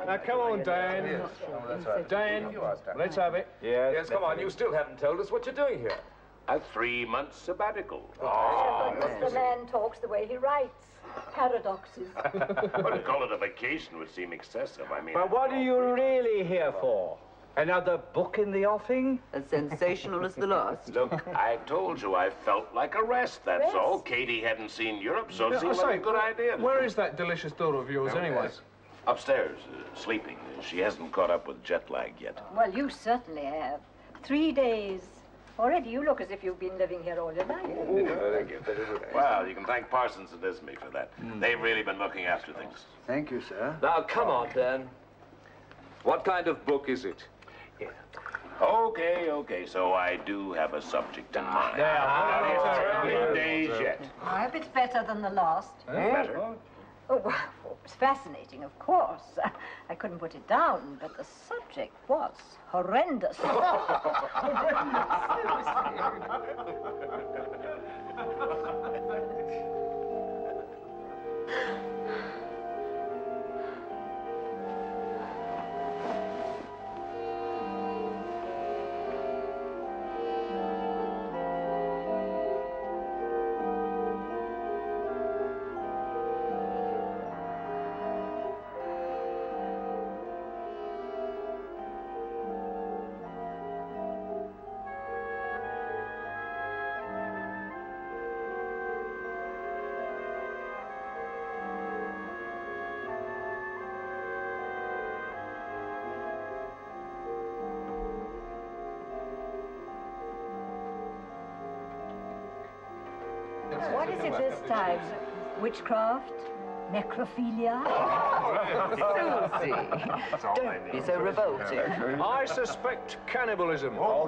Now, come on, Dan. Yes. Oh, that's right. Dan, You asked that. let's have it. Yes, come on. You still haven't told us what you're doing here. A 3-month sabbatical. The man talks the way he writes. Paradoxes. Well, to call it a vacation would seem excessive. I mean... But what are you really here for? Another book in the offing? As sensational as the last. Look, I told you I felt like a rest, that's all. Katie hadn't seen Europe, so it seemed like a good idea. Where is that delicious daughter of yours, anyway? Upstairs, sleeping. She hasn't caught up with jet lag yet. Well, you certainly have. 3 days. Already you look as if you've been living here all your life. Thank you. Well, you can thank Parsons and Esme for that. They've really been looking after things. Thank you, sir. Now, come on, Dan. What kind of book is it? Okay. So I do have a subject in mind. It's early days yet. I hope it's better than the last. Better? Oh, well, it was fascinating, of course. I couldn't put it down, but the subject was horrendous. What is it this time? Witchcraft? Necrophilia? Susie, don't be so revolting. I suspect cannibalism. Oh,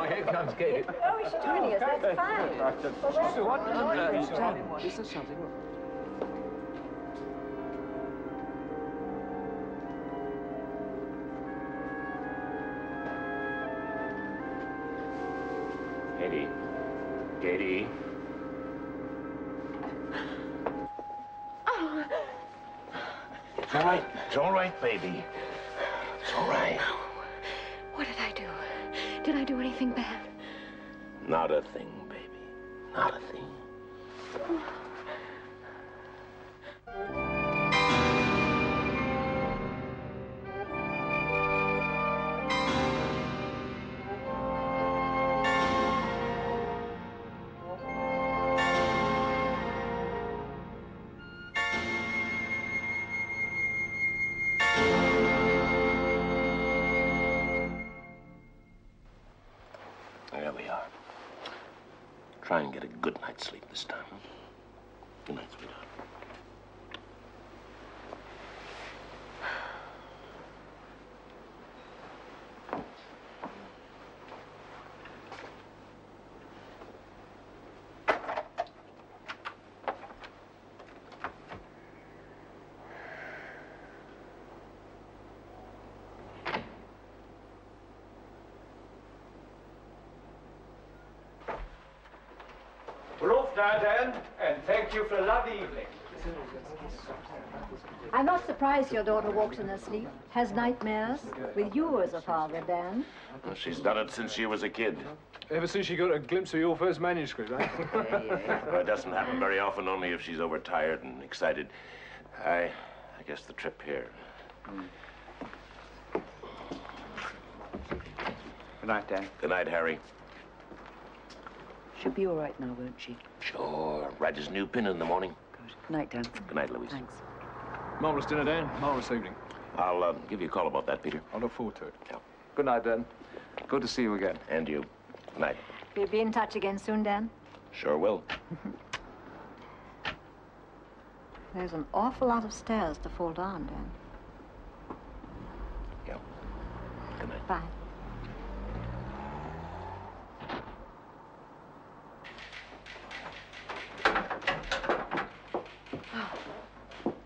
here comes Katie. Oh, she's joining us. That's fine. What is there something wrong? Katie. It's all right, baby. It's all right. What did I do? Did I do anything bad? Not a thing, baby. Not a thing. There we are. Try and get a good night's sleep this time. Good night, sweetheart. We're off now, Dan, and thank you for a lovely evening. I'm not surprised your daughter walks in her sleep, has nightmares, with you as a father, Dan. Well, she's done it since she was a kid. Ever since she got a glimpse of your first manuscript, eh? It doesn't happen very often, only if she's overtired and excited. I guess the trip here. Good night, Dan. Good night, Harry. She'll be all right now, won't she? Sure. Write his new pin in the morning. Good night, Dan. Good night, Louise. Thanks. Marvellous dinner, Dan. Marvellous evening. I'll give you a call about that, Peter. I look forward to it. Yeah. Good night, Dan. Good to see you again. And you. Good night. We'll be in touch again soon, Dan. Sure will. There's an awful lot of stairs to fall down, Dan. Yeah. Good night. Bye.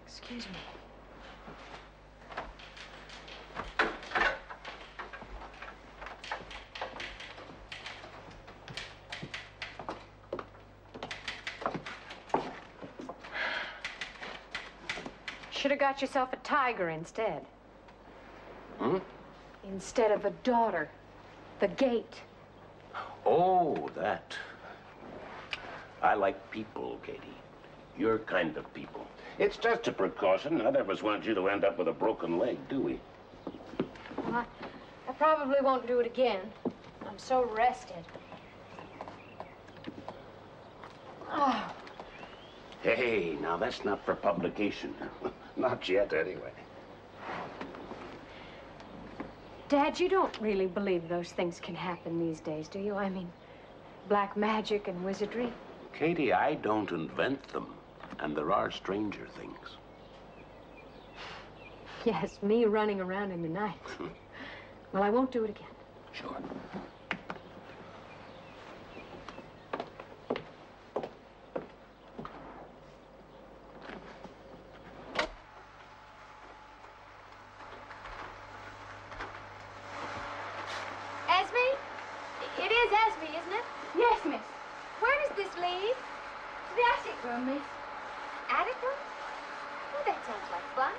Excuse me. should have got yourself a tiger instead. Hmm? Instead of a daughter. The gate. Oh, that. I like people, Katie. Your kind of people. It's just a precaution. None of us want you to end up with a broken leg, do we? Well, I probably won't do it again. I'm so rested. Oh. Hey, now that's not for publication. Not yet, anyway. Dad, you don't really believe those things can happen these days, do you? I mean, black magic and wizardry. Katie, I don't invent them. And there are stranger things. Yes, me running around in the night. Well, I won't do it again. Sure. Esme? It is Esme, isn't it? Yes, miss. Where does this lead? To the attic room, miss. Attic room? Well, that sounds like fun.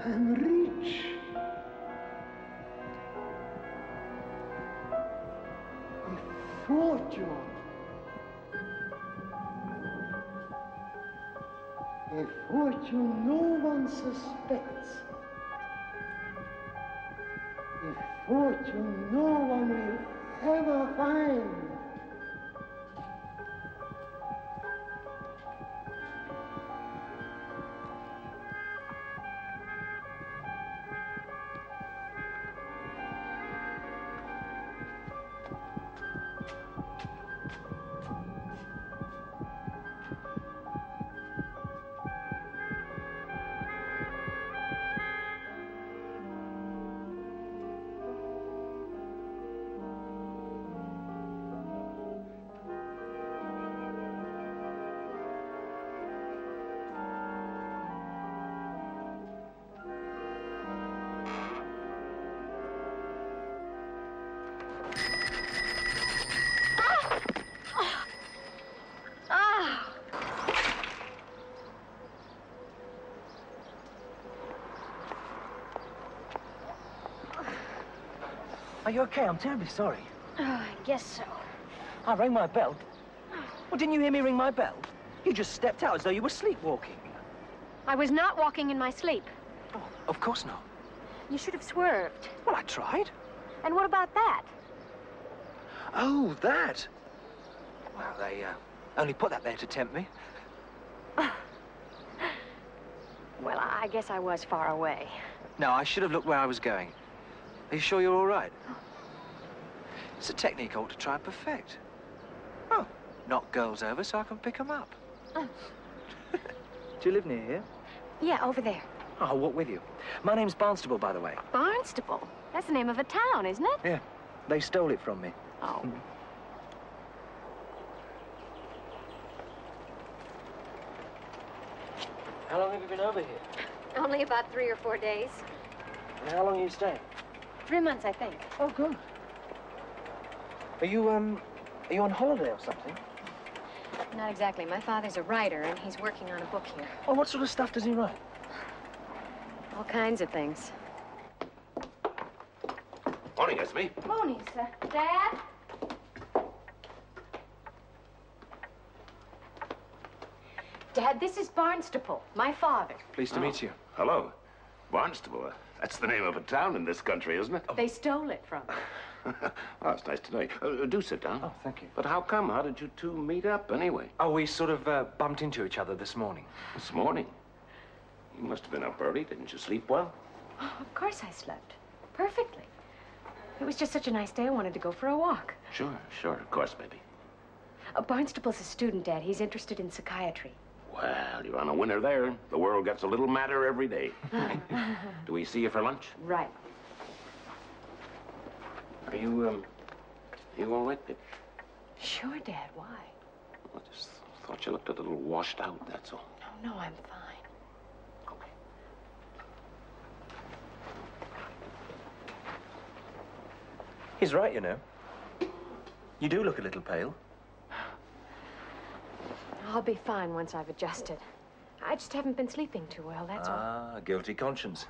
I'm rich. A fortune. A fortune no one suspects. A fortune no one will ever find. Are you okay? I'm terribly sorry. Oh, I guess so. I rang my bell. Well, didn't you hear me ring my bell? You just stepped out as though you were sleepwalking. I was not walking in my sleep. Oh, of course not. You should have swerved. Well, I tried. And what about that? Oh, that. Well, they only put that there to tempt me. Well, I guess I was far away. No, I should have looked where I was going. Are you sure you're all right? It's a technique I ought to try and perfect. Oh, knock girls over so I can pick them up. Oh. Do you live near here? Yeah, over there. Oh, I'll walk with you. My name's Barnstable, by the way. Barnstable? That's the name of a town, isn't it? Yeah, they stole it from me. Oh. How long have you been over here? Only about 3 or 4 days. And how long are you staying? 3 months, I think. Oh, good. Are you on holiday or something? Not exactly. My father's a writer, and he's working on a book here. Oh, what sort of stuff does he write? All kinds of things. Morning, Esme. Morning, sir. Dad? Dad, this is Barnstable, my father. Pleased to meet you. Hello. Barnstable. That's the name of a town in this country, isn't it? They stole it from me. Oh, it's nice to know you. Do sit down. Oh, thank you. But how come? How did you two meet up, anyway? Oh, we sort of bumped into each other this morning. This morning? You must have been up early. Didn't you sleep well? Oh, of course I slept. Perfectly. It was just such a nice day, I wanted to go for a walk. Sure, of course, baby. Barnstable's a student, Dad. He's interested in psychiatry. Well, you're on a winner there. The world gets a little madder every day. Do we see you for lunch? Right. Are you all right, baby? Sure, Dad. Why? I just thought you looked a little washed out, that's all. No, I'm fine. He's right, you know. You do look a little pale. I'll be fine once I've adjusted. I just haven't been sleeping too well, that's all. Ah, guilty conscience.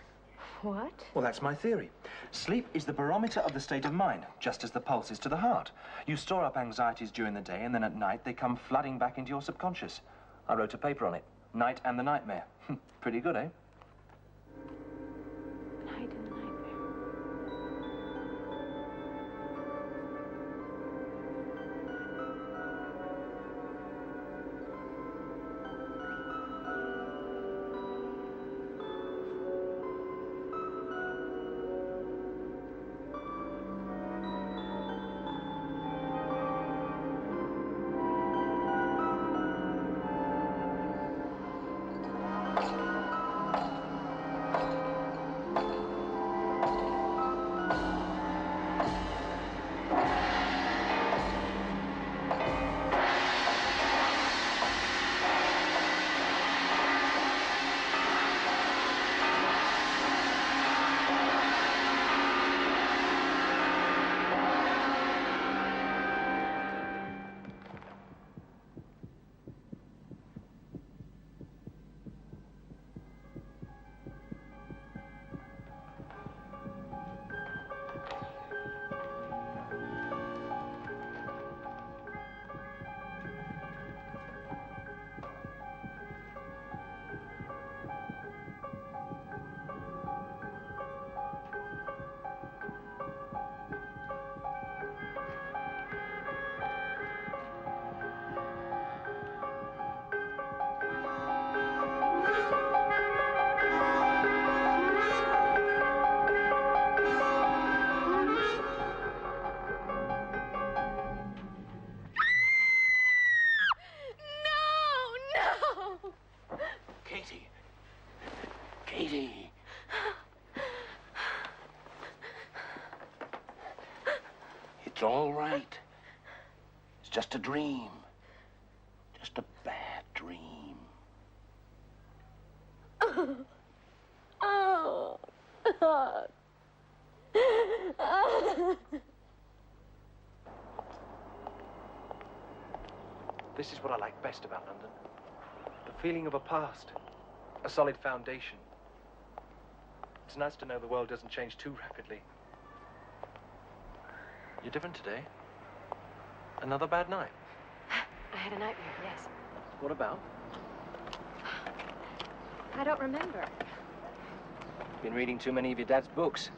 What? Well, that's my theory. Sleep is the barometer of the state of mind, just as the pulse is to the heart. You store up anxieties during the day, and then at night they come flooding back into your subconscious. I wrote a paper on it. Night and the Nightmare. Pretty good, eh? Night and the nightmare. Katie. It's all right. It's just a dream. Just a bad dream. Oh. This is what I like best about London. The feeling of a past. A solid foundation. It's nice to know the world doesn't change too rapidly. You're different today. Another bad night. I had a nightmare, yes. What about? I don't remember. Been reading too many of your dad's books.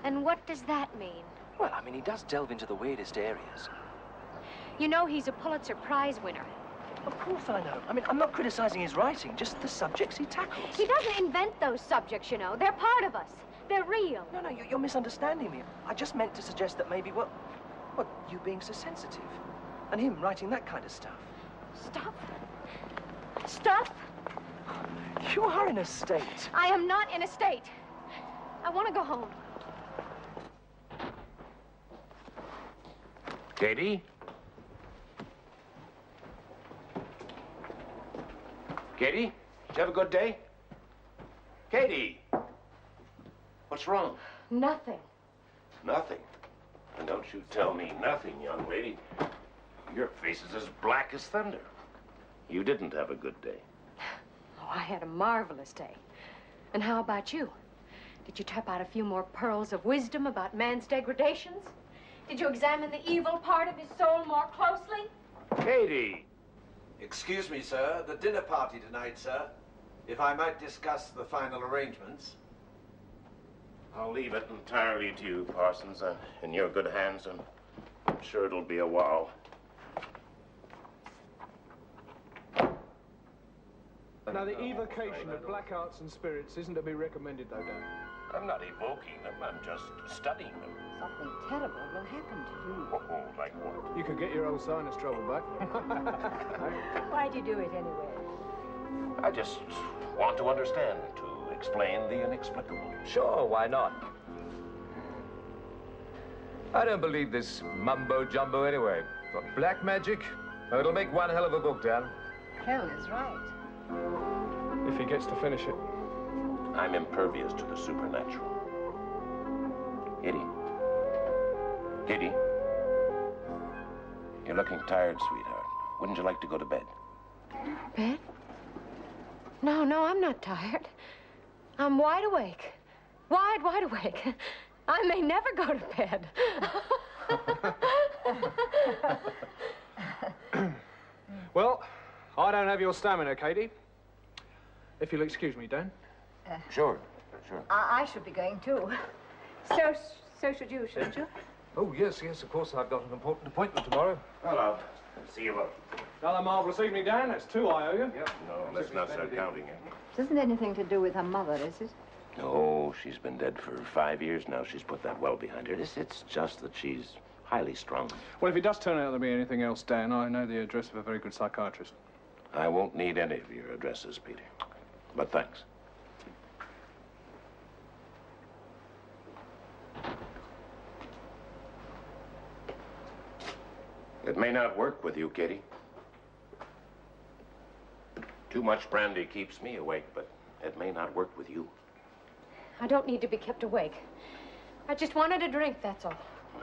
And what does that mean? Well, I mean, he does delve into the weirdest areas. You know he's a Pulitzer Prize winner. Of course I know. I mean, I'm not criticizing his writing, just the subjects he tackles. He doesn't invent those subjects, you know. They're part of us. They're real. No, you're misunderstanding me. I just meant to suggest that maybe, well, you being so sensitive. And him writing that kind of stuff. Stuff? Stuff? You are in a state. I am not in a state. I want to go home. Katie? Katie? Did you have a good day? Katie! What's wrong? Nothing. Nothing. And don't you tell me nothing, young lady. Your face is as black as thunder. You didn't have a good day. Oh, I had a marvelous day. And how about you? Did you tap out a few more pearls of wisdom about man's degradations? Did you examine the evil part of his soul more closely? Katie! Excuse me, sir. The dinner party tonight, sir. If I might discuss the final arrangements. I'll leave it entirely to you, Parsons. In your good hands, and I'm sure it'll be a while. Now, the evocation of black arts and spirits isn't to be recommended, though, Dan. I'm not evoking them, I'm just studying them. Something terrible will happen to you. Oh, like what? You could get your old sinus trouble back. Why'd you do it anyway? I just want to understand, to explain the inexplicable. Sure, why not? I don't believe this mumbo-jumbo anyway. But black magic? Oh, it'll make one hell of a book, Dan. Hell is right. If he gets to finish it. I'm impervious to the supernatural. Kitty. Kitty. You're looking tired, sweetheart. Wouldn't you like to go to bed? Bed? No, I'm not tired. I'm wide awake. Wide awake. I may never go to bed. Well, I don't have your stamina, Katie. If you'll excuse me, Dan. Sure. I should be going too. So should you, shouldn't you? Oh, yes, of course. I've got an important appointment tomorrow. Hello. See you both. Another marvellous evening, Dan. That's 2 I owe you. Yep. No, let's not start counting it. It isn't anything to do with her mother, is it? No, she's been dead for 5 years now. She's put that well behind her. It's just that she's highly strung. Well, if it does turn out to be anything else, Dan, I know the address of a very good psychiatrist. I won't need any of your addresses, Peter. But thanks. It may not work with you, Kitty. Too much brandy keeps me awake, but it may not work with you. I don't need to be kept awake. I just wanted a drink, that's all.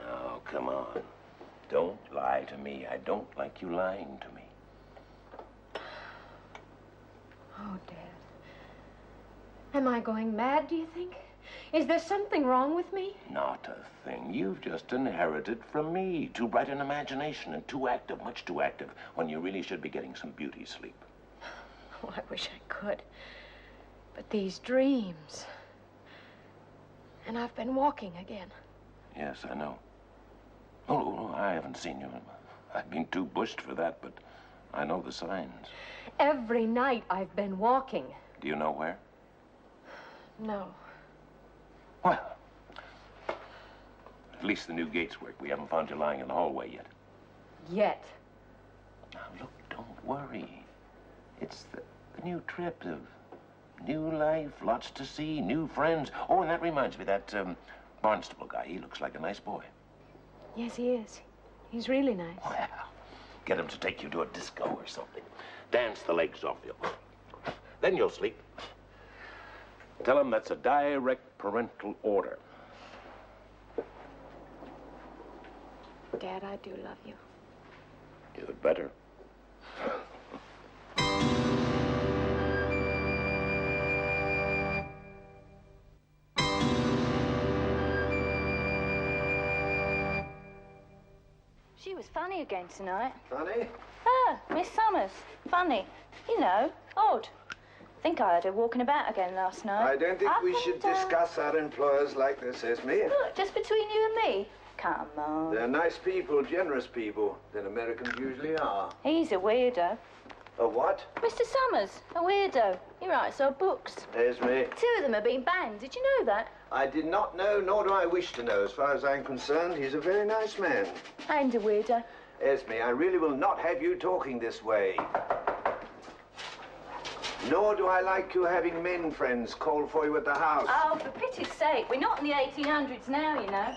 Oh, come on. Don't lie to me. I don't like you lying to me. Oh, Dad. Am I going mad, do you think? Is there something wrong with me? Not a thing. You've just inherited from me. Too bright an imagination and too active, much too active, when you really should be getting some beauty sleep. Oh, I wish I could. But these dreams. And I've been walking again. Yes, I know. Oh, I haven't seen you. I've been too bushed for that, but I know the signs. Every night I've been walking. Do you know where? No. Well, at least the new gates work. We haven't found you lying in the hallway yet. Yet. Now, look, don't worry. It's the new trip of New life, lots to see, new friends. Oh, and that reminds me, that Barnstable guy, he looks like a nice boy. Yes, he is. He's really nice. Well, get him to take you to a disco or something. Dance the legs off you. Then you'll sleep. Tell him that's a direct parental order. Dad, I do love you. You'd better. She was funny again tonight. Funny? Ah, Miss Summers. Funny. You know, odd. Think I heard her walking about again last night. I don't think Up we and should down. discuss our employers like this, Esme. Look, just between you and me. Come on. They're nice people, generous people, than Americans usually are. He's a weirdo. A what? Mr. Summers, a weirdo. He writes our books. Esme, 2 of them have been banned. Did you know that? I did not know, nor do I wish to know. As far as I'm concerned, he's a very nice man. And a weirdo. Esme, I really will not have you talking this way. Nor do I like you having men friends call for you at the house. Oh, for pity's sake, we're not in the 1800s now, you know.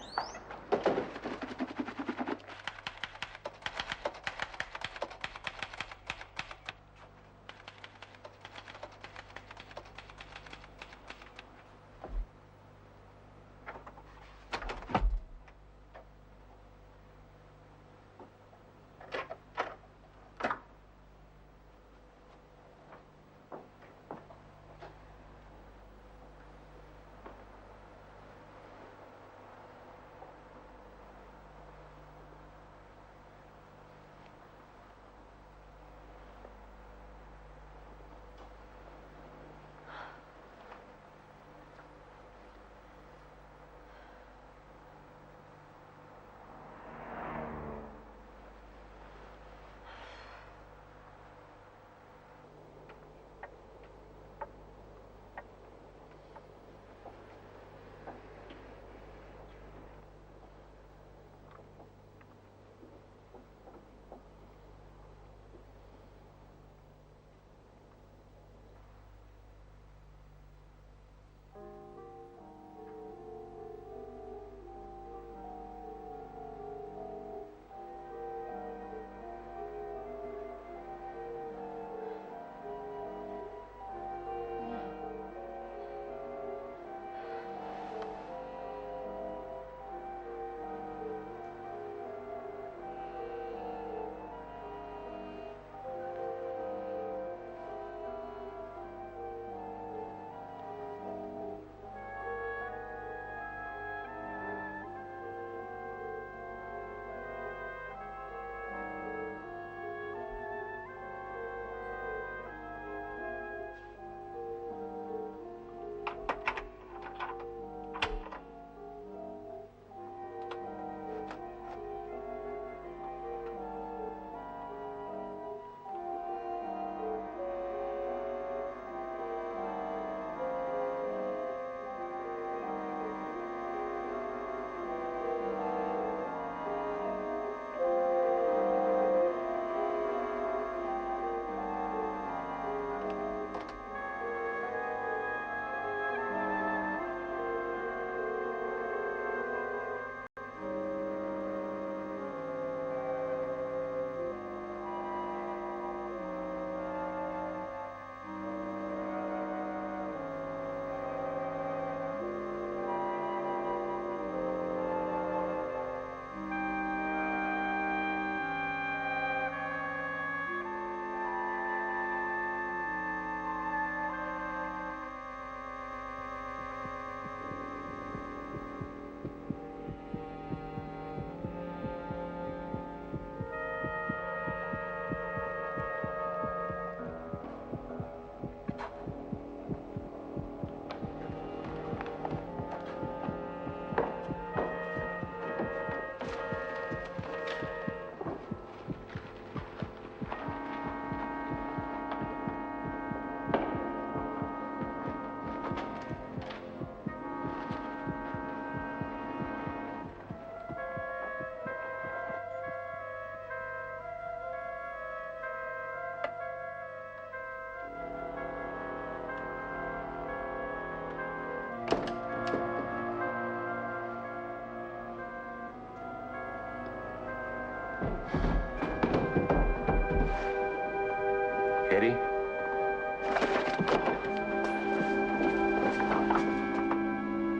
Katie?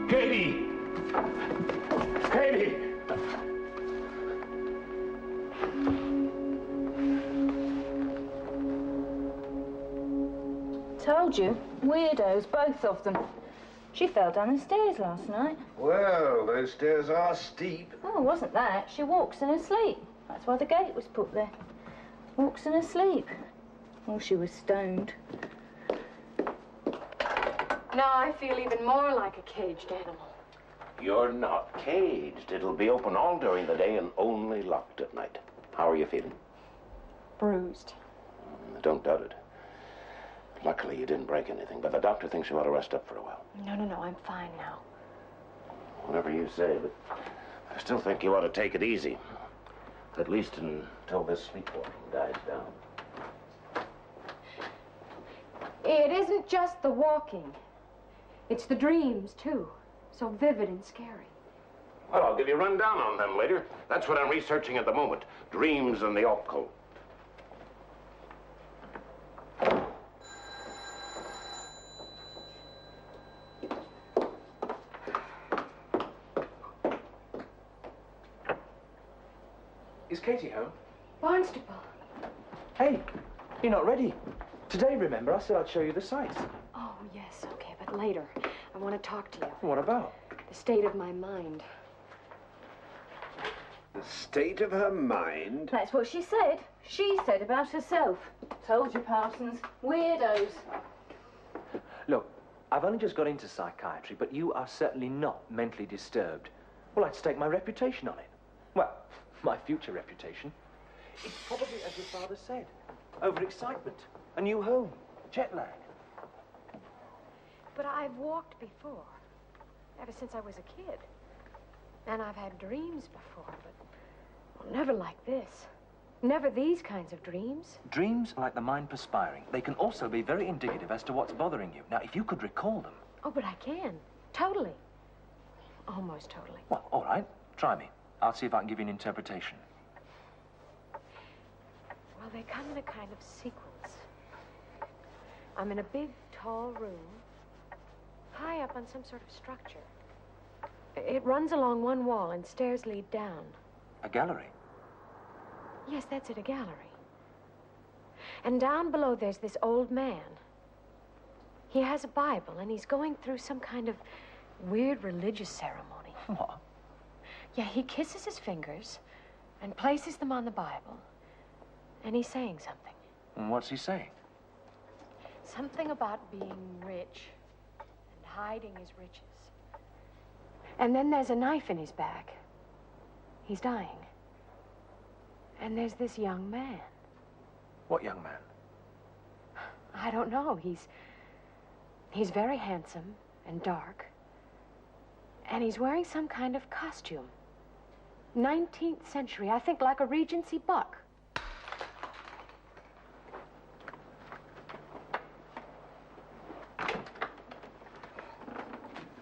Katie! Katie! Told you. Weirdos, both of them. She fell down the stairs last night. Well, those stairs are steep. Oh, it wasn't that. She walks in her sleep. That's why the gate was put there. Walks in her sleep. Oh, she was stoned. Now I feel even more like a caged animal. You're not caged. It'll be open all during the day and only locked at night. How are you feeling? Bruised. Don't doubt it. Luckily, you didn't break anything, but the doctor thinks you ought to rest up for a while. No, I'm fine now. Whatever you say, but I still think you ought to take it easy. At least until this sleepwalking dies down. It isn't just the walking. It's the dreams, too. So vivid and scary. Well, I'll give you a rundown on them later. That's what I'm researching at the moment. Dreams and the occult. Is Katie home? Barnstaple. Hey, you're not ready. Today, remember, I said I'd show you the sights. Oh, yes, okay, but later. I want to talk to you. What about? The state of my mind. The state of her mind? That's what she said. She said about herself. Told you, Parsons. Weirdos. Look, I've only just got into psychiatry, but you are certainly not mentally disturbed. Well, I'd stake my reputation on it. Well, my future reputation. It's probably as your father said. Overexcitement, a new home, jet lag. But I've walked before, ever since I was a kid. And I've had dreams before, but well, never like this. Never these kinds of dreams. Dreams are like the mind perspiring. They can also be very indicative as to what's bothering you. Now, if you could recall them... Oh, but I can. Totally. Almost totally. Well, all right. Try me. I'll see if I can give you an interpretation. Well, they come in a kind of sequence. I'm in a big, tall room, high up on some sort of structure. It runs along one wall and stairs lead down. A gallery? Yes, that's it, a gallery. And down below there's this old man. He has a Bible and he's going through some kind of weird religious ceremony. What? Yeah, he kisses his fingers and places them on the Bible. And he's saying something. And what's he saying? Something about being rich and hiding his riches. And then there's a knife in his back. He's dying. And there's this young man. What young man? I don't know. He's very handsome and dark. And he's wearing some kind of costume. 19th century, I think like a Regency buck.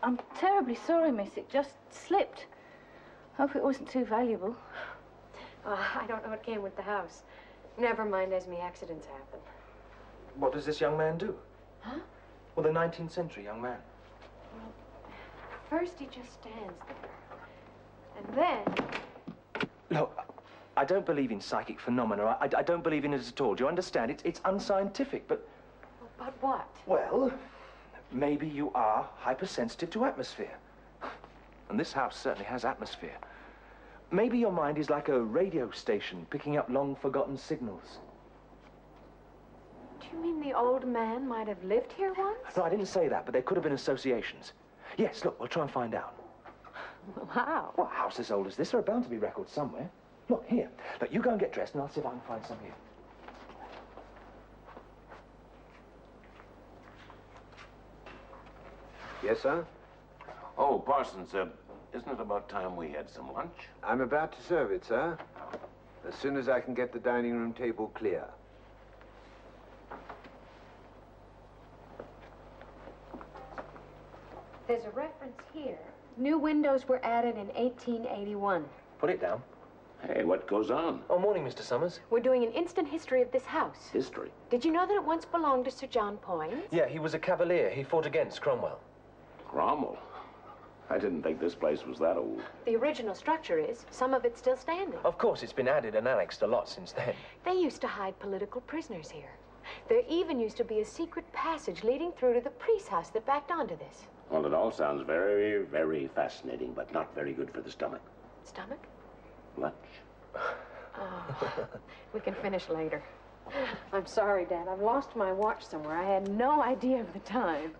I'm terribly sorry, miss. It just slipped. Hope it wasn't too valuable. I don't know what came with the house. Never mind, Esme, accidents happen. What does this young man do? Huh? Well, the 19th century young man. Well, first he just stands there. And then... Look, I don't believe in psychic phenomena. I don't believe in it at all. Do you understand? It's unscientific, but... But what? Well, maybe you are hypersensitive to atmosphere. And this house certainly has atmosphere. Maybe your mind is like a radio station picking up long-forgotten signals. Do you mean the old man might have lived here once? No, I didn't say that, but there could have been associations. Yes, look, we'll try and find out. Well, how? Well, a house as old as this, there are bound to be records somewhere. Look, here. Look, you go and get dressed, and I'll see if I can find some here. Yes, sir? Oh, Parsons, isn't it about time we had some lunch? I'm about to serve it, sir. As soon as I can get the dining room table clear. There's a reference here. New windows were added in 1881. Put it down. Hey, what goes on? Oh, morning, Mr. Summers. We're doing an instant history of this house. History. Did you know that it once belonged to Sir John Poyns? Yeah, he was a cavalier. He fought against Cromwell. Cromwell? I didn't think this place was that old. The original structure is. Some of it's still standing. Of course, it's been added and annexed a lot since then. They used to hide political prisoners here. There even used to be a secret passage leading through to the priest's house that backed onto this. Well, it all sounds very, very fascinating, but not very good for the stomach. Stomach? Lunch. Oh, we can finish later. I'm sorry, Dad. I've lost my watch somewhere. I had no idea of the time.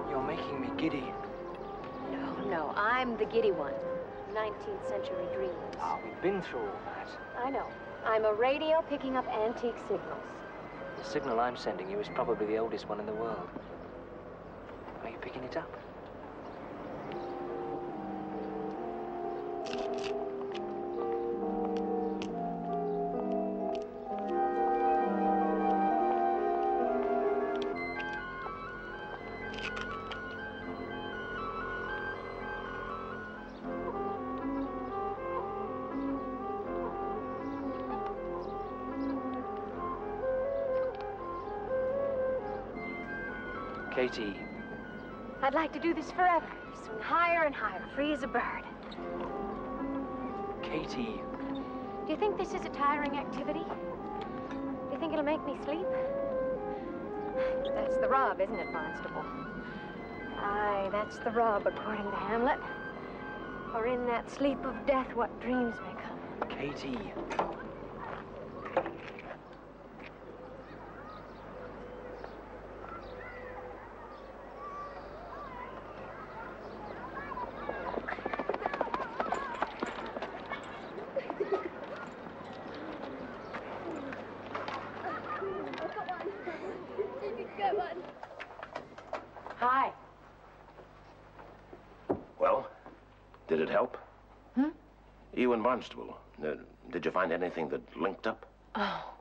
You're making me giddy. No, I'm the giddy one. 19th century dreams. Oh, we've been through all that. I know. I'm a radio picking up antique signals. The signal I'm sending you is probably the oldest one in the world. Are you picking it up? Katie. I'd like to do this forever. Swing higher and higher, free as a bird. Katie. Do you think this is a tiring activity? Do you think it'll make me sleep? That's the rub, isn't it, Barnstable? Aye, that's the rub, according to Hamlet. For in that sleep of death, what dreams may come. Katie. Hi. Well, did it help? You and Barnstable, did you find anything that linked up? Oh.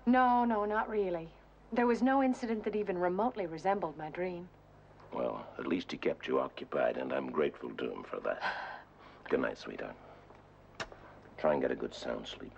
No, not really. There was no incident that even remotely resembled my dream. Well, at least he kept you occupied, and I'm grateful to him for that. Good night, sweetheart. Try and get a good sound sleep.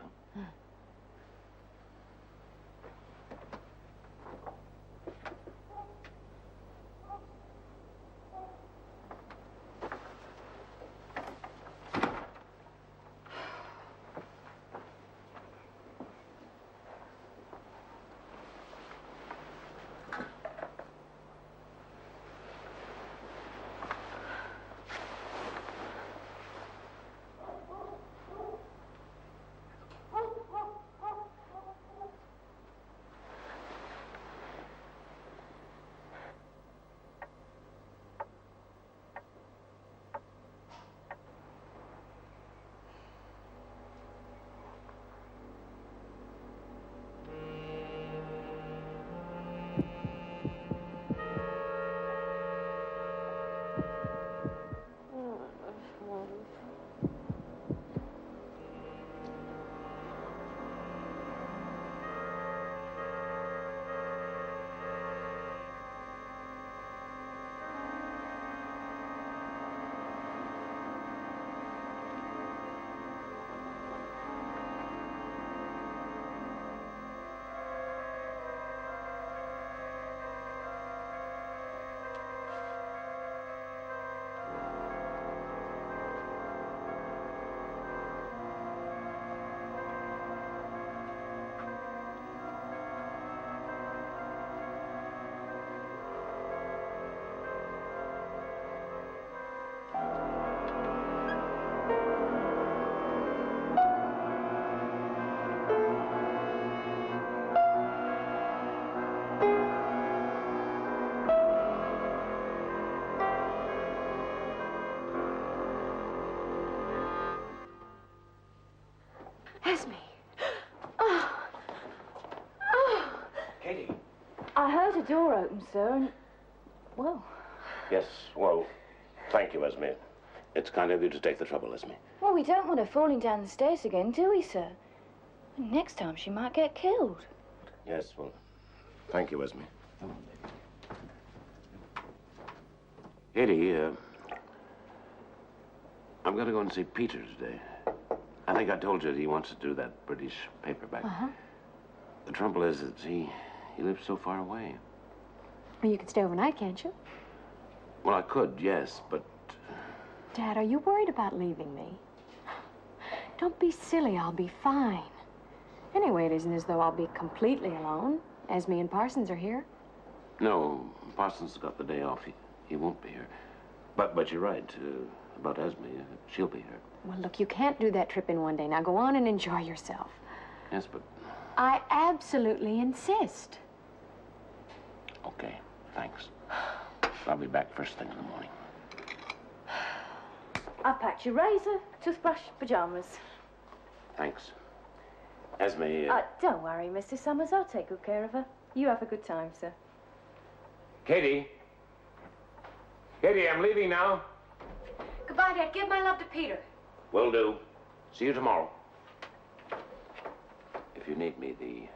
Esme. Katie. I heard a door open, sir, and... well... Yes, well, thank you, Esme. It's kind of you to take the trouble, Esme. Well, we don't want her falling down the stairs again, do we, sir? Next time she might get killed. Yes, well, thank you, Esme. Katie, I'm going to go and see Peter today. I think I told you that he wants to do that British paperback. Uh-huh. The trouble is that he lives so far away. Well, you could stay overnight, can't you? Well, I could, yes, but... Dad, are you worried about leaving me? Don't be silly. I'll be fine. Anyway, it isn't as though I'll be completely alone. Esme and Parsons are here. No, Parsons got the day off. He won't be here. But you're right about Esme. She'll be here. Well, look, you can't do that trip in one day. Now go on and enjoy yourself. Yes, but... I absolutely insist. Okay, thanks. I'll be back first thing in the morning. I packed your razor, toothbrush, pajamas. Thanks. Esme... Don't worry, Mr. Summers. I'll take good care of her. You have a good time, sir. Katie? Katie, I'm leaving now. Goodbye, Dad. Give my love to Peter. Will do. See you tomorrow. If you need me, the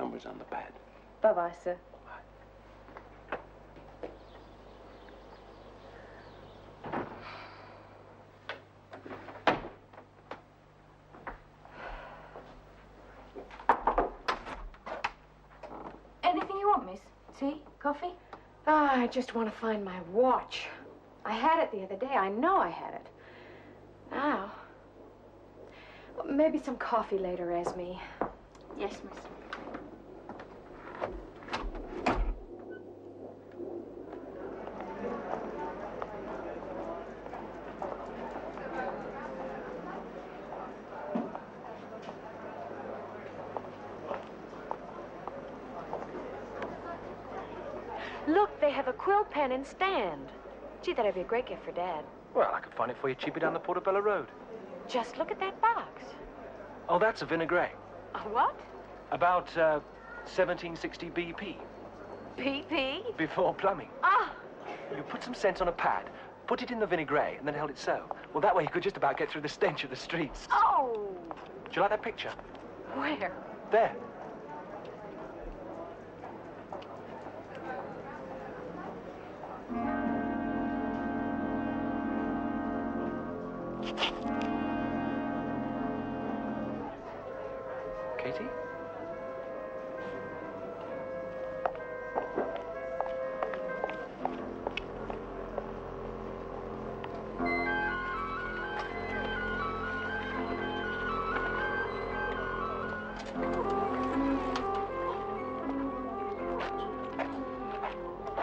number's on the pad. Bye-bye, sir. Anything you want, miss? Tea? Coffee? Ah, I just want to find my watch. I had it the other day. I know I had it. Now, well, maybe some coffee later, Esme. Yes, miss. Look, they have a quill pen and stand. Gee, that'd be a great gift for Dad. Well, I could find it for you cheaper down the Portobello Road. Just look at that box. Oh, that's a vinaigrette. A what? About 1760 BP. PP? Before plumbing. Ah! You put some scent on a pad, put it in the vinaigrette, and then held it so. Well, that way you could just about get through the stench of the streets. Oh! Do you like that picture? Where? There. Katie?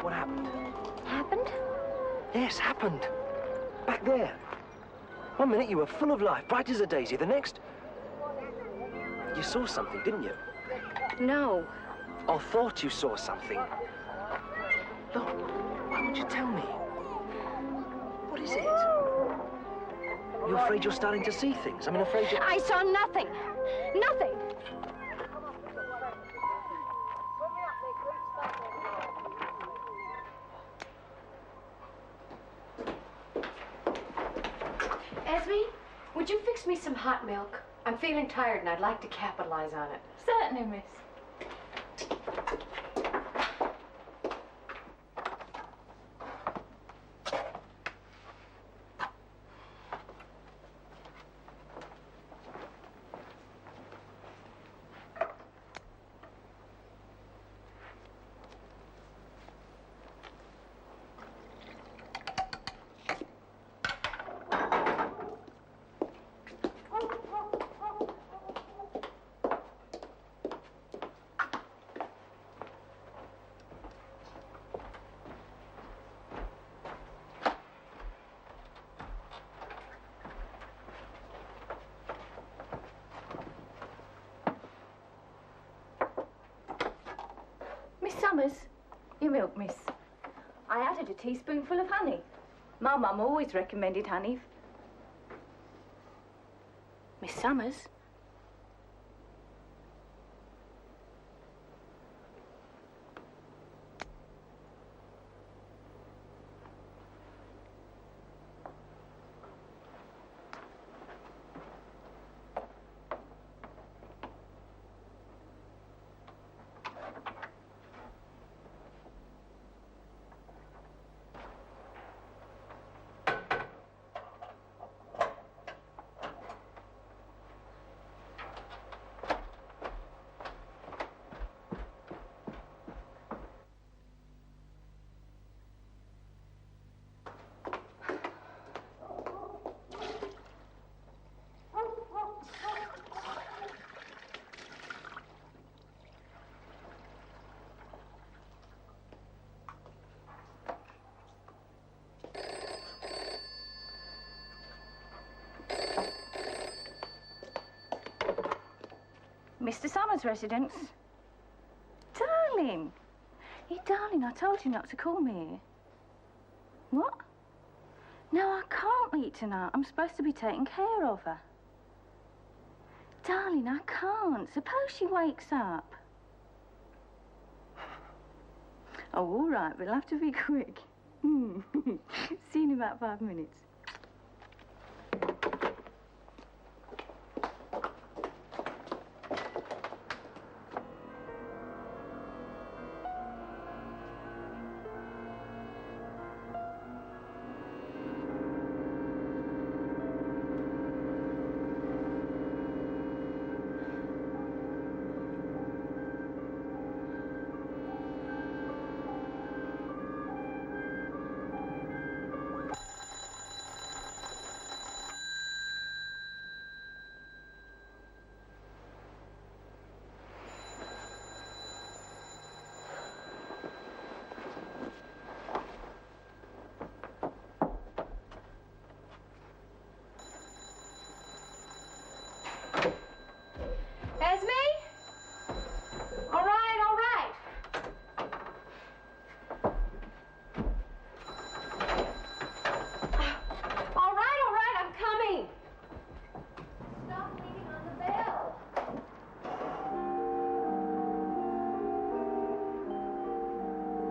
What happened? Happened? Yes, happened. Back there. One minute you were full of life, bright as a daisy. The next... You saw something, didn't you? No. Or thought you saw something. Look, why won't you tell me? What is it? You're afraid you're starting to see things? I mean, afraid you're... I saw nothing. Nothing. Esme, would you fix me some hot milk? I'm feeling tired and I'd like to capitalize on it. Certainly, miss. Miss Summers, your milk, miss. I added a teaspoonful of honey. My mum always recommended honey. Miss Summers? Mr. Summers' residence. Darling. Hey, darling, I told you not to call me here. What? No, I can't meet tonight. I'm supposed to be taking care of her. Darling, I can't. Suppose she wakes up. Oh, all right. We'll have to be quick. See you in about 5 minutes.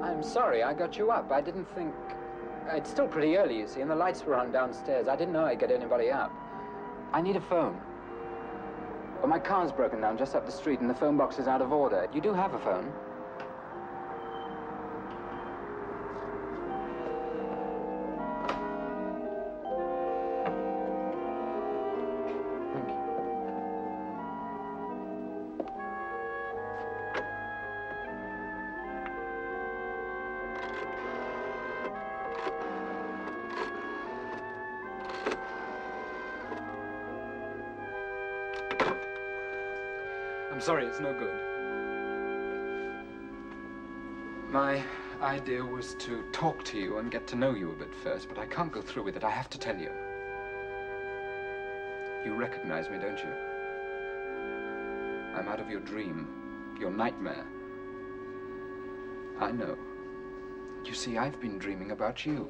I'm sorry, I got you up. I didn't think... It's still pretty early, you see, and the lights were on downstairs. I didn't know I'd get anybody up. I need a phone. Well, my car's broken down just up the street, and the phone box is out of order. You do have a phone? I'm sorry, it's no good. My idea was to talk to you and get to know you a bit first, but I can't go through with it. I have to tell you. You recognize me, don't you? I'm out of your dream, your nightmare. I know. You see, I've been dreaming about you.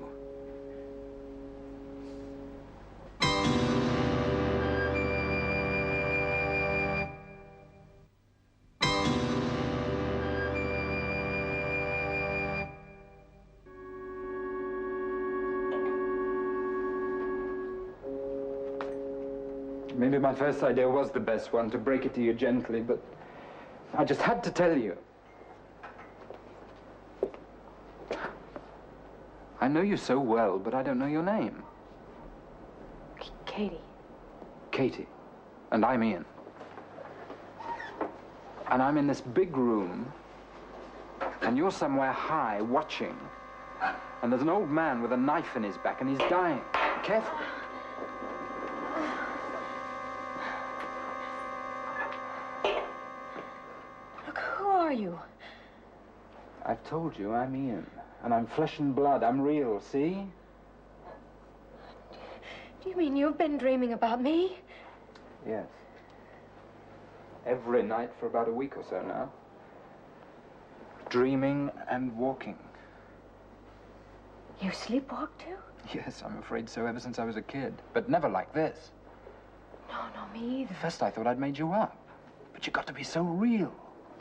Maybe my first idea was the best one, to break it to you gently, but I just had to tell you. I know you so well, but I don't know your name. Katie. Katie. And I'm Ian. And I'm in this big room, and you're somewhere high watching. And there's an old man with a knife in his back, and he's dying. Careful. You? I've told you, I'm Ian. And I'm flesh and blood. I'm real, see? Do you mean you've been dreaming about me? Yes. Every night for about a week or so now. Dreaming and walking. You sleepwalk too? Yes, I'm afraid so, ever since I was a kid. But never like this. No, no, me either. First I thought I'd made you up. But you got to be so real.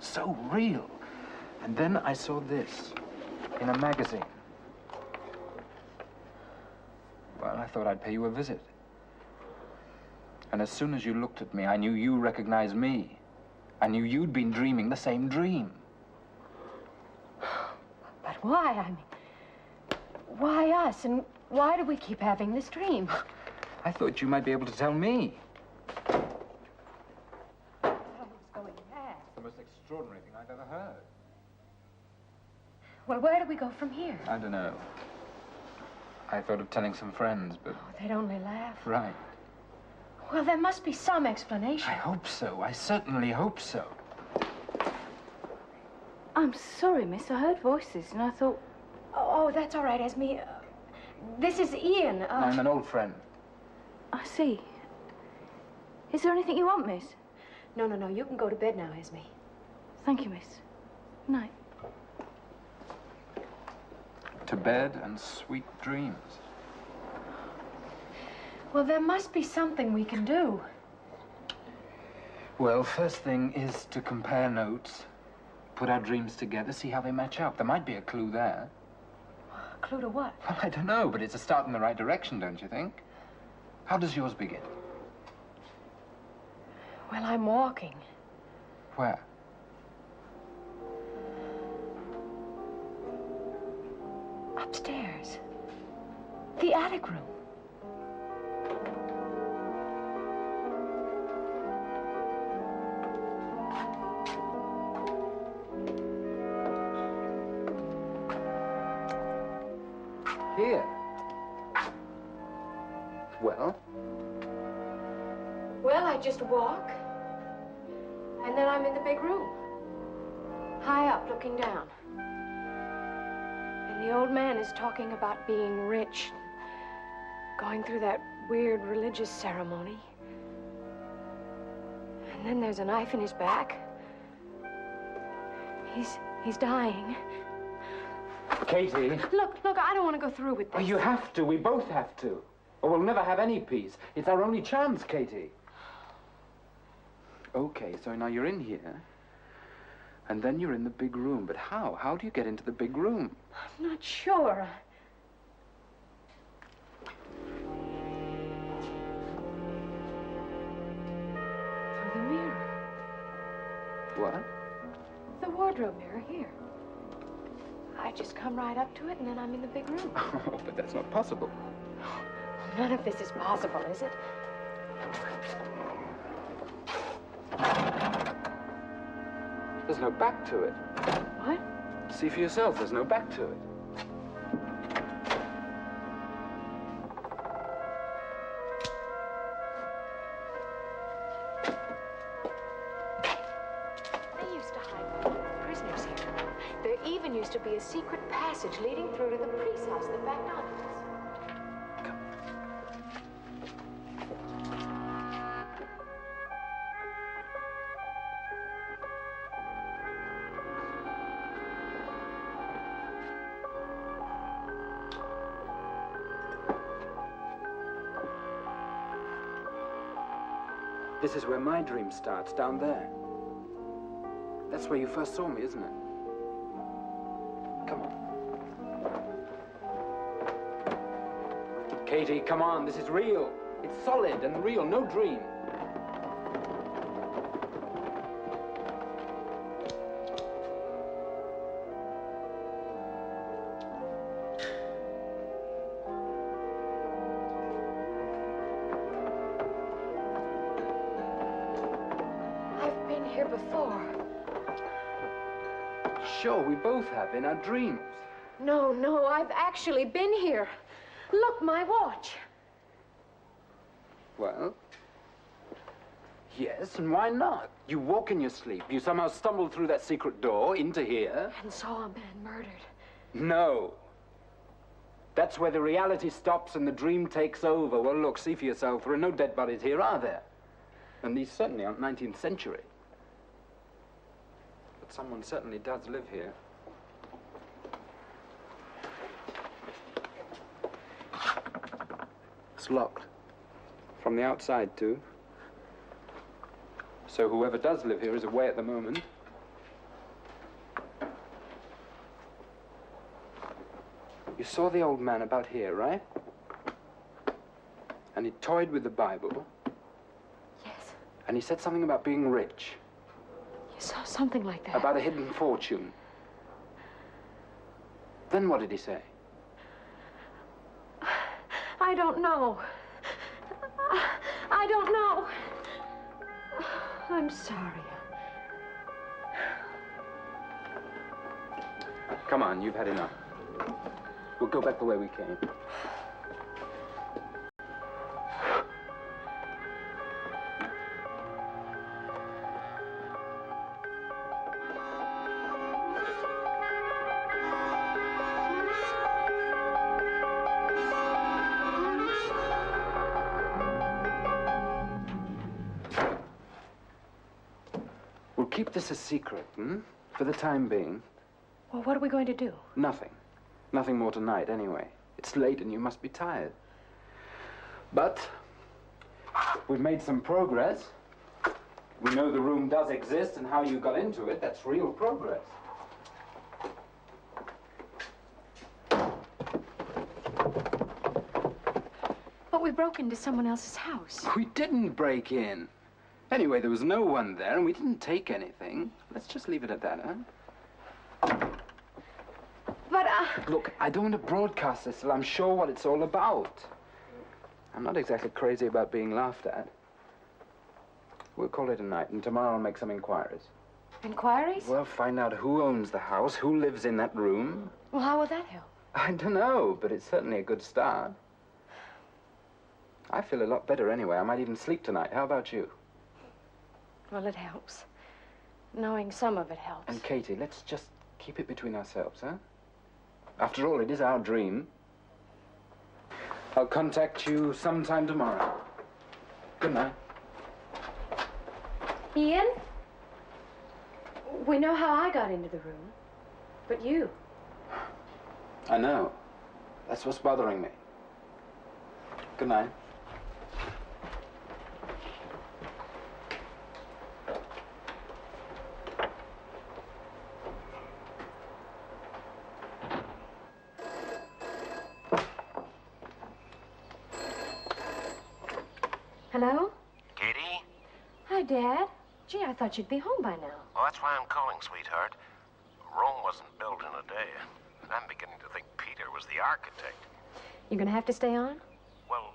So real. And then I saw this in a magazine. Well, I thought I'd pay you a visit. And as soon as you looked at me, I knew you recognized me. I knew you'd been dreaming the same dream. But why? I mean, why us? And why do we keep having this dream? I thought you might be able to tell me. The most extraordinary thing I've ever heard. Well, where do we go from here? I don't know. I thought of telling some friends, but... Oh, they'd only laugh. Right. Well, there must be some explanation. I hope so. I certainly hope so. I'm sorry, miss. I heard voices and I thought... Oh, that's all right, Esme. This is Ian. I'm an old friend. I see. Is there anything you want, miss? No, no, no. You can go to bed now, Esme. Thank you, miss. Night. To bed and sweet dreams. Well, there must be something we can do. Well, first thing is to compare notes, put our dreams together, see how they match up. There might be a clue there. A clue to what? Well, I don't know, but it's a start in the right direction, don't you think? How does yours begin? Well, I'm walking. Where? Upstairs. The attic room. Here. Well? Well, I just walk, and then I'm in the big room. High up, looking down. And the old man is talking about being rich, going through that weird religious ceremony. And then there's a knife in his back. He's dying. Katie. Look, I don't want to go through with this. Oh, you have to. We both have to. Or we'll never have any peace. It's our only chance, Katie. Okay, so now you're in here. And then you're in the big room. But how? How do you get into the big room? I'm not sure. Through the mirror. What? The wardrobe mirror here. I just come right up to it, and then I'm in the big room. Oh, but that's not possible. None of this is possible, is it? There's no back to it. What? See for yourself, there's no back to it. They used to hide prisoners here. There even used to be a secret passage leading through to the priest's house that backed onto this. This is where my dream starts, down there. That's where you first saw me, isn't it? Come on. Katie, come on, this is real. It's solid and real, no dream. I've been here before. Sure, we both have, in our dreams. No, I've actually been here. Look, my watch. Well, yes, and why not? You walk in your sleep. You somehow stumbled through that secret door into here. And saw a man murdered. No. That's where the reality stops and the dream takes over. Well, look, see for yourself. There are no dead bodies here, are there? And these certainly aren't 19th century. But someone certainly does live here. It's locked. From the outside, too. So whoever does live here is away at the moment. You saw the old man about here, right? And he toyed with the Bible. Yes. And he said something about being rich. You saw something like that. About a hidden fortune. Then what did he say? I don't know. I don't know. I'm sorry. Come on, you've had enough. We'll go back the way we came. keep this a secret, for the time being. Well, what are we going to do? Nothing. Nothing more tonight, anyway. It's late and you must be tired. But we've made some progress. We know the room does exist and how you got into it. That's real progress. But we broke into someone else's house. We didn't break in. Anyway, there was no one there and we didn't take anything. Let's just leave it at that, huh? But, Look, I don't want to broadcast this till I'm sure what it's all about. I'm not exactly crazy about being laughed at. We'll call it a night, and tomorrow I'll make some inquiries. Inquiries? Well, find out who owns the house, who lives in that room. Well, how will that help? I don't know, but it's certainly a good start. I feel a lot better anyway. I might even sleep tonight. How about you? Well, it helps. Knowing some of it helps. And Katie, let's just keep it between ourselves, huh? After all, it is our dream. I'll contact you sometime tomorrow. Good night. Ian? We know how I got into the room. But you? I know. That's what's bothering me. Good night. Hello? Katie? Hi, Dad. Gee, I thought you'd be home by now. Well, that's why I'm calling, sweetheart. Rome wasn't built in a day. I'm beginning to think Peter was the architect. You gonna have to stay on? Well,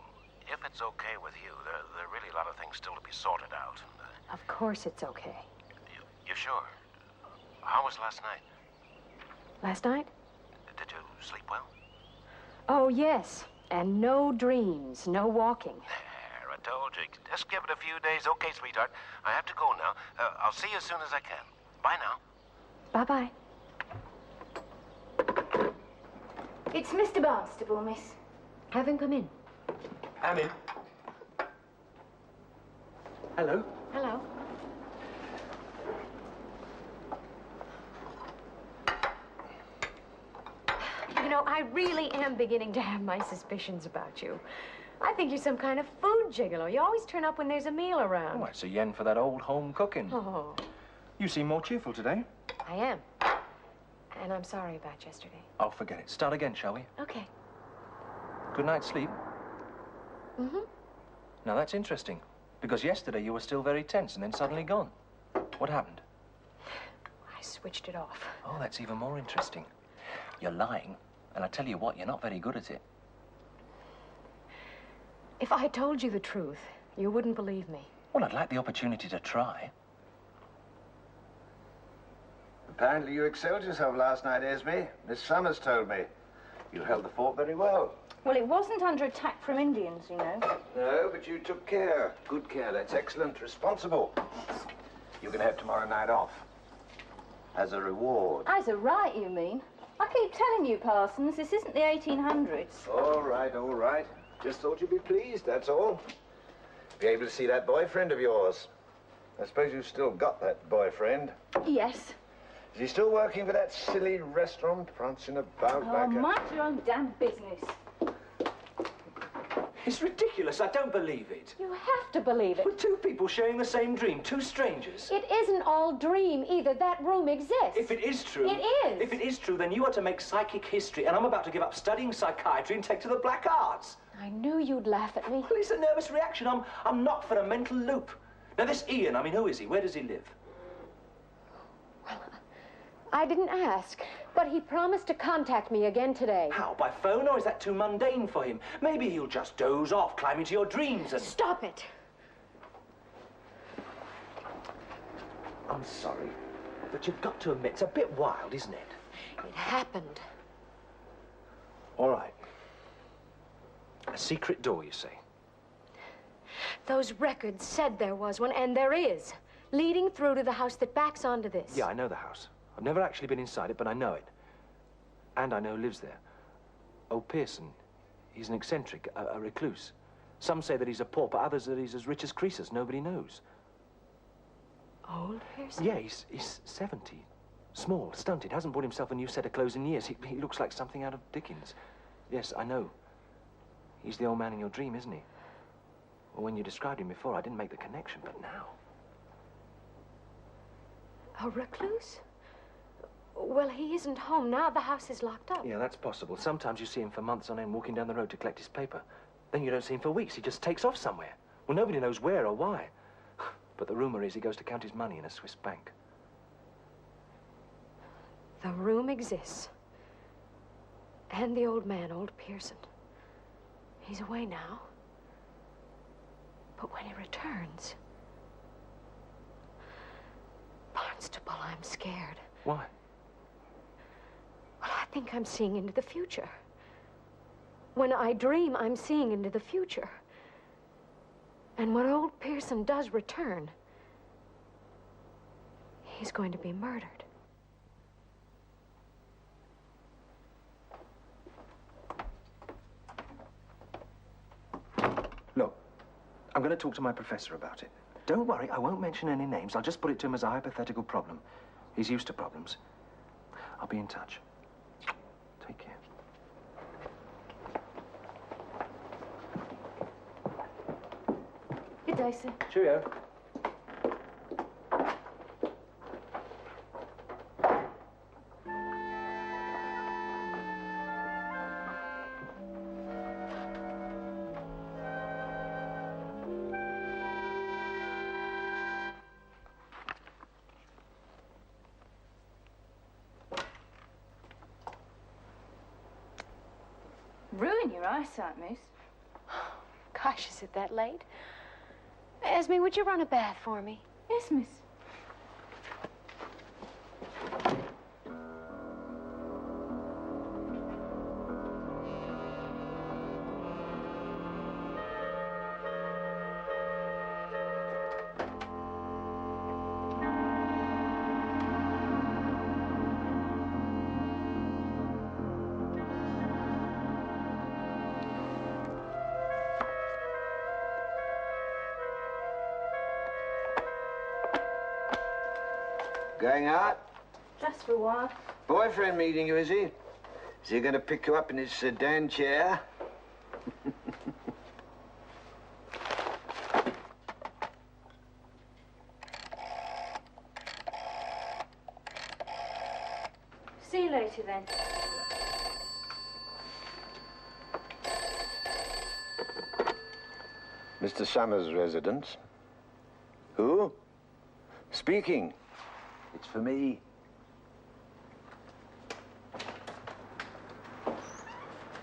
if it's okay with you, there are really a lot of things still to be sorted out. And, Of course it's okay. you sure? How was last night? Last night? Did you sleep well? Oh, yes. And no dreams, no walking. There, I told you. Just give it a few days. Okay, sweetheart. I have to go now. I'll see you as soon as I can. Bye now. Bye-bye. It's Mr. Barnstable, miss. Have him come in. I'm in. Hello. Hello. You know, I really am beginning to have my suspicions about you. I think you're some kind of food gigolo. You always turn up when there's a meal around. Oh, it's a yen for that old home cooking. Oh, You seem more cheerful today. I am. And I'm sorry about yesterday. Oh, forget it. Start again, shall we? Okay. Good night's sleep. Mm-hmm. Now, that's interesting. Because yesterday you were still very tense and then suddenly gone. What happened? I switched it off. Oh, that's even more interesting. You're lying, and I tell you what, you're not very good at it. If I told you the truth, you wouldn't believe me. Well, I'd like the opportunity to try. Apparently you excelled yourself last night, Esme. Miss Summers told me. You held the fort very well. Well, it wasn't under attack from Indians, you know. No, but you took care. Good care. That's excellent. Responsible. You can have tomorrow night off. As a reward. As a right, you mean? I keep telling you, Parsons, this isn't the 1800s. All right, all right. Just thought you'd be pleased, that's all. Be able to see that boyfriend of yours. I suppose you've still got that boyfriend. Yes. Is he still working for that silly restaurant, prancing about Oh, like a... mind your own damn business. It's ridiculous. I don't believe it. You have to believe it. Well, two people sharing the same dream, two strangers. It isn't all dream either. That room exists. If it is true... It is. If it is true, then you are to make psychic history, and I'm about to give up studying psychiatry and take to the black arts. I knew you'd laugh at me. Well, it's a nervous reaction. I'm knocked for a mental loop. Now, this Ian, I mean, who is he? Where does he live? I didn't ask, but he promised to contact me again today. How, by phone, or is that too mundane for him? Maybe he'll just doze off, climb into your dreams and... Stop it! I'm sorry, but you've got to admit, it's a bit wild, isn't it? It happened. All right. A secret door, you say? Those records said there was one, and there is, leading through to the house that backs onto this. Yeah, I know the house. I've never actually been inside it, but I know it. And I know who lives there. Oh, Pearson. He's an eccentric, a recluse. Some say that he's a pauper, others that he's as rich as Croesus. Nobody knows. Old Pearson? Yeah, he's 70. Small, stunted, hasn't bought himself a new set of clothes in years. He looks like something out of Dickens. Yes, I know. He's the old man in your dream, isn't he? Well, when you described him before, I didn't make the connection, but now... A recluse? Well, he isn't home now. The house is locked up. Yeah, that's possible. Sometimes you see him for months on end walking down the road to collect his paper. Then you don't see him for weeks. He just takes off somewhere. Well, nobody knows where or why. But the rumor is he goes to count his money in a Swiss bank. The room exists. And the old man, old Pearson. He's away now. But when he returns... Barnstable, I'm scared. Why? Well, I think I'm seeing into the future. When I dream, I'm seeing into the future. And when old Pearson does return, he's going to be murdered. Look, I'm going to talk to my professor about it. Don't worry, I won't mention any names. I'll just put it to him as a hypothetical problem. He's used to problems. I'll be in touch. Take care. Good day, sir. Cheerio. Ruin your eyesight, miss. Gosh, is it that late? Esme, would you run a bath for me? Yes, miss. Going out? Just for a while. Boyfriend meeting you, is he? Is he going to pick you up in his sedan chair? See you later, then. Mr. Summers' residence. Who? Speaking. It's for me.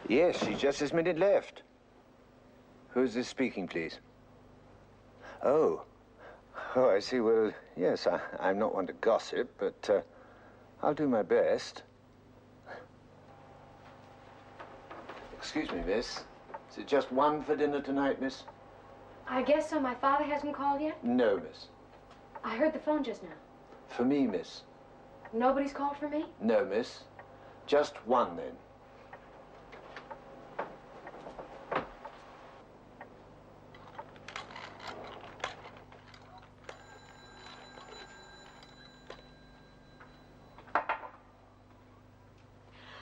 Yes, she's just this minute left. Who's this speaking, please? Oh. Oh, I see. Well, yes, I'm not one to gossip, but I'll do my best. Excuse me, miss. Is it just one for dinner tonight, miss? I guess so. My father hasn't called yet? No, miss. I heard the phone just now. For me, miss. Nobody's called for me? No, miss. Just one, then.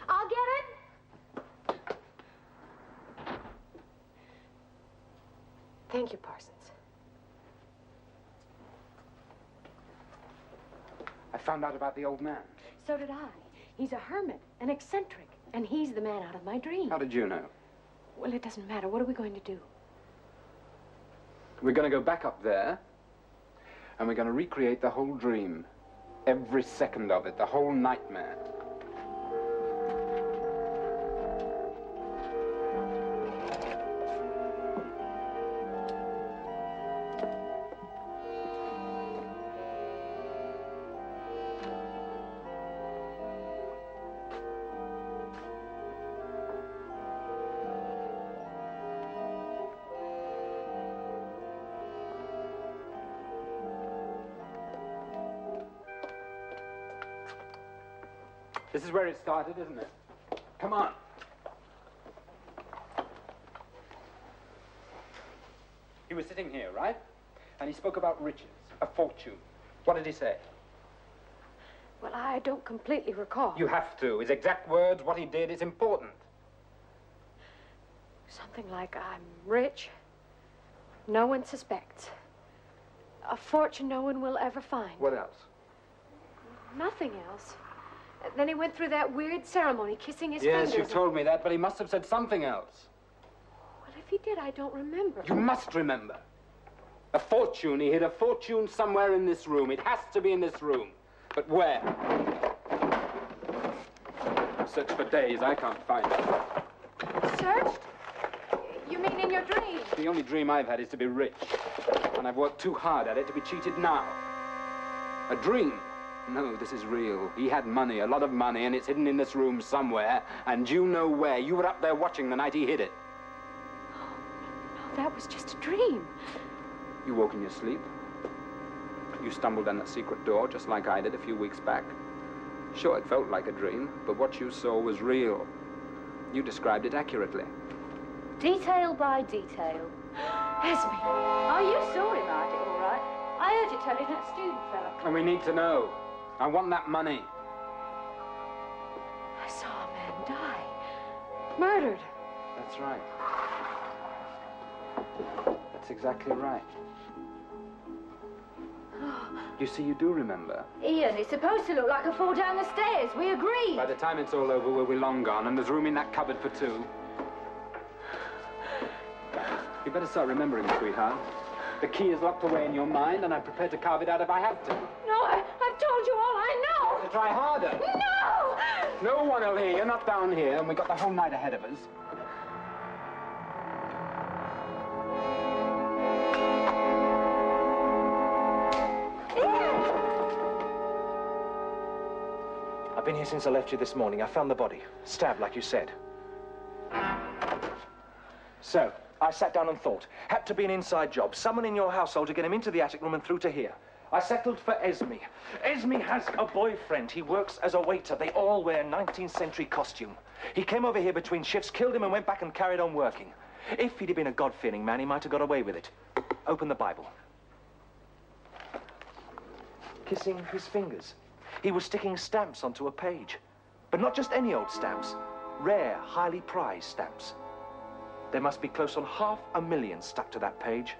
I'll get it. Thank you, Parsons. I found out about the old man. So did I. He's a hermit, an eccentric, and he's the man out of my dream. How did you know? Well, it doesn't matter. What are we going to do? We're going to go back up there, and we're going to recreate the whole dream. Every second of it, the whole nightmare. This is where it started, isn't it? Come on. He was sitting here, right? And he spoke about riches, a fortune. What did he say? Well, I don't completely recall. You have to. His exact words, what he did, is important. Something like, I'm rich. No one suspects. A fortune no one will ever find. What else? Nothing else. Then he went through that weird ceremony, kissing his Yes, fingers. you've told me that, but he must have said something else. Well, if he did, I don't remember. You must remember. A fortune. He hid a fortune somewhere in this room. It has to be in this room. But where? I've searched for days. I can't find it. Searched? You mean in your dream? The only dream I've had is to be rich. And I've worked too hard at it to be cheated now. A dream? No, this is real. He had money, a lot of money, and it's hidden in this room somewhere. And you know where. You were up there watching the night he hid it. No, that was just a dream. You woke in your sleep. You stumbled down that secret door, just like I did a few weeks back. Sure, it felt like a dream, but what you saw was real. You described it accurately. Detail by detail. Esme! Oh, you saw him at it, all right. I heard you telling that student fella. And we need to know. I want that money. I saw a man die. Murdered. That's right. That's exactly right. You see, you do remember. Ian, it's supposed to look like a fall down the stairs. We agreed. By the time it's all over, we'll be long gone, and there's room in that cupboard for two. You better start remembering, sweetheart. The key is locked away in your mind, and I'm prepared to carve it out if I have to. No, I've told you all I know. To try harder. No! No one will hear. You're not down here, and we've got the whole night ahead of us. I've been here since I left you this morning. I found the body. Stabbed, like you said. So, I sat down and thought. Had to be an inside job. Someone in your household to get him into the attic room and through to here. I settled for Esme. Esme has a boyfriend. He works as a waiter. They all wear 19th century costume. He came over here between shifts, killed him and went back and carried on working. If he'd have been a God-fearing man, he might have got away with it. Open the Bible. Kissing his fingers. He was sticking stamps onto a page. But not just any old stamps. Rare, highly prized stamps. There must be close on 500,000 stuck to that page.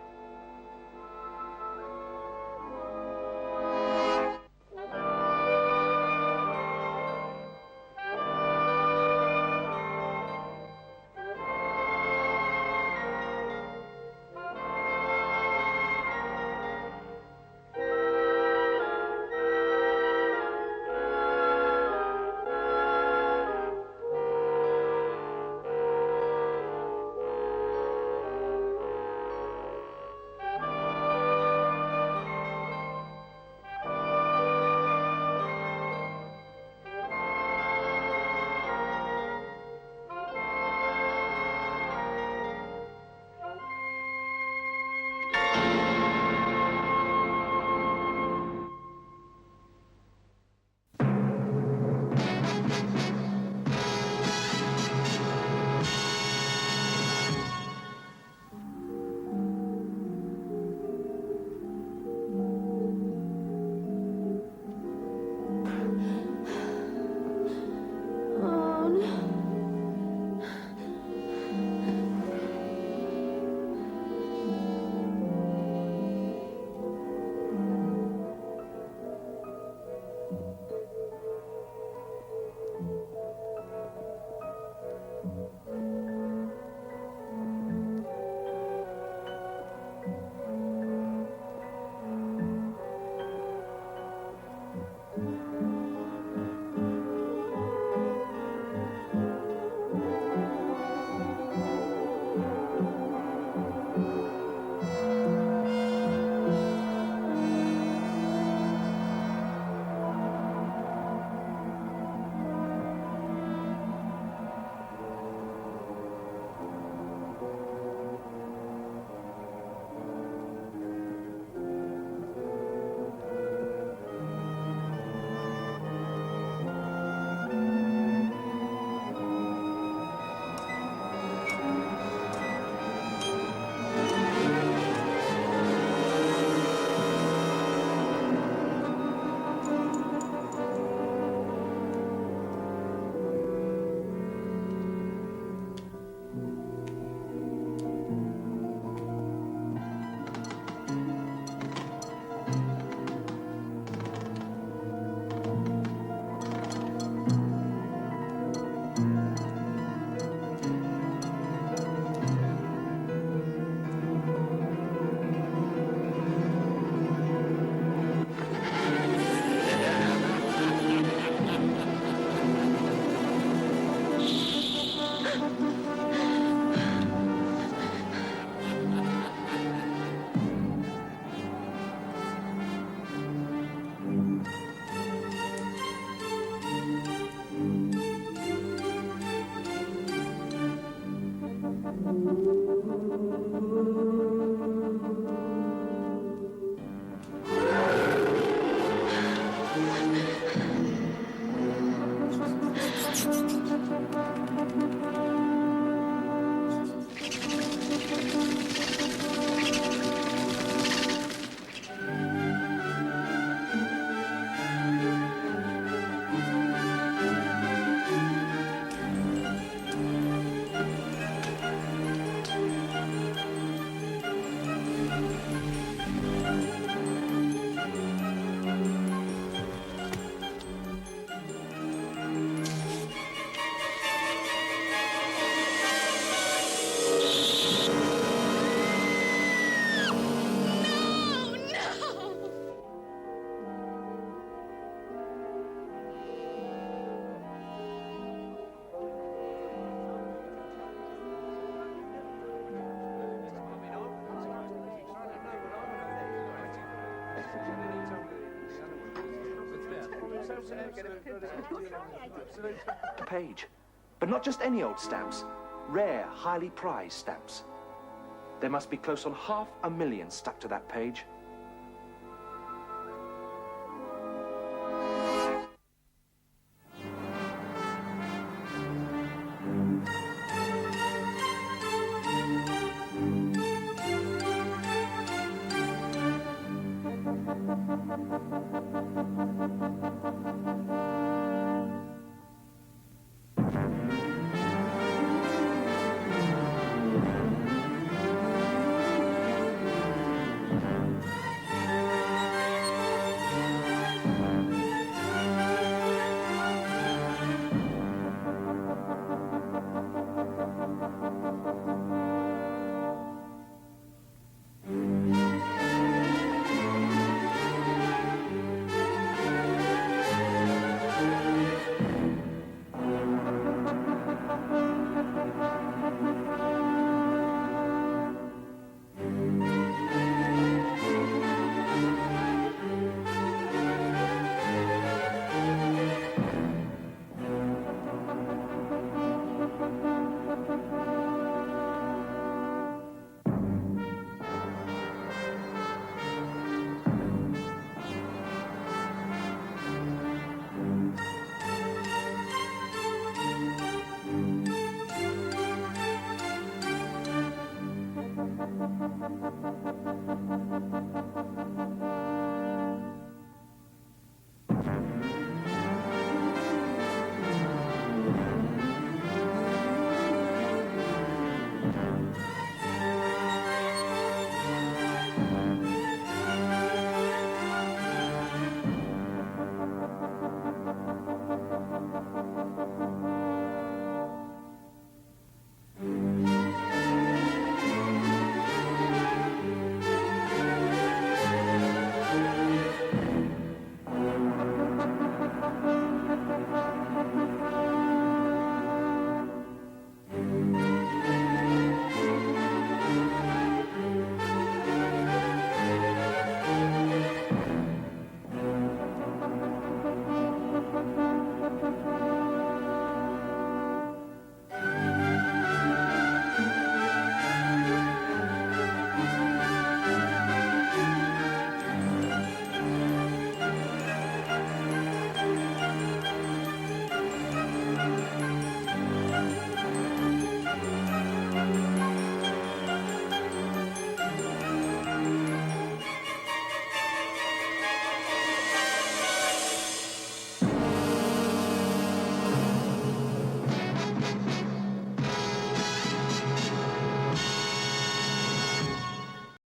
Page. But not just any old stamps. Rare, highly prized stamps. There must be close on 500,000 stuck to that page.